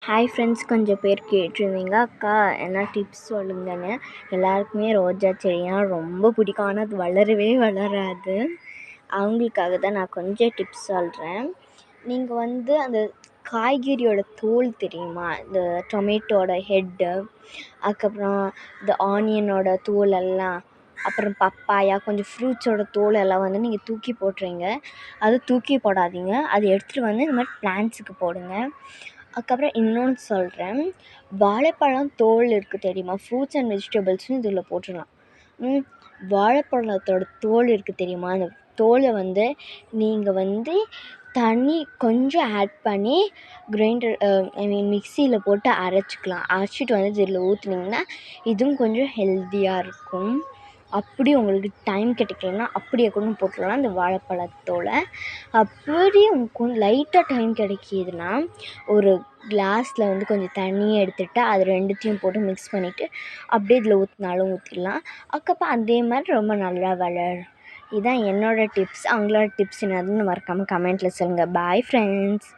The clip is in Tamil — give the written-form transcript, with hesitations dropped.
ஹாய் ஃப்ரெண்ட்ஸ், கொஞ்சம் பேர் கேட்டிருந்தீங்க, அக்கா என்ன டிப்ஸ் சொல்லுங்கன்னு. எல்லாருக்குமே ரோஜா செடினா ரொம்ப பிடிக்கும், ஆனால் அது வளரவே வளராது. அவங்களுக்காக தான் நான் கொஞ்சம் டிப்ஸ் சொல்கிறேன். நீங்கள் அந்த காய்கறியோட தோல் தெரியுமா, இந்த டொமேட்டோட ஹெட்டு, அதுக்கப்புறம் இந்த ஆனியனோட தோலெல்லாம், அப்புறம் பப்பாயா, கொஞ்சம் ஃப்ரூட்ஸோட தோலெல்லாம் நீங்கள் தூக்கி போட்டுறீங்க. அது தூக்கி போடாதீங்க, அது எடுத்துகிட்டு இந்த மாதிரி பிளான்ட்ஸுக்கு போடுங்க. அதுக்கப்புறம் இன்னொன்று சொல்கிறேன், வாழைப்பழம் தோல் இருக்குது தெரியுமா, ஃப்ரூட்ஸ் அண்ட் வெஜிடபிள்ஸும் இதில் போட்டுடலாம். வாழைப்பழத்தோட தோல் இருக்குது தெரியுமா, அந்த தோலை நீங்கள் தண்ணி கொஞ்சம் ஆட் பண்ணி கிரைண்டர் மிக்சியில் போட்டு அரைச்சிக்கலாம். அரைச்சிட்டு இதில் ஊற்றுனீங்கன்னா இதுவும் கொஞ்சம் ஹெல்த்தியாக இருக்கும். அப்படி உங்களுக்கு டைம் கிடைக்கலன்னா அப்படியே கூட போட்டுடலாம் இந்த வாழைப்பழத்தோலை. அப்படி உங்களுக்கு லைட்டாக டைம் கிடைக்கிதுன்னா ஒரு கிளாஸில் கொஞ்சம் தண்ணியை எடுத்துகிட்டு அது ரெண்டுத்தையும் போட்டு மிக்ஸ் பண்ணிவிட்டு அப்படியே இதில் ஊற்றினாலும் ஊற்றிடலாம். அதுக்கப்புறம் அதே மாதிரி ரொம்ப நல்லா வளரும். இதுதான் என்னோடய டிப்ஸ். அவங்களோட டிப்ஸ் என்னதுன்னு மறக்காமல் கமெண்ட்டில் சொல்லுங்கள். Bye friends.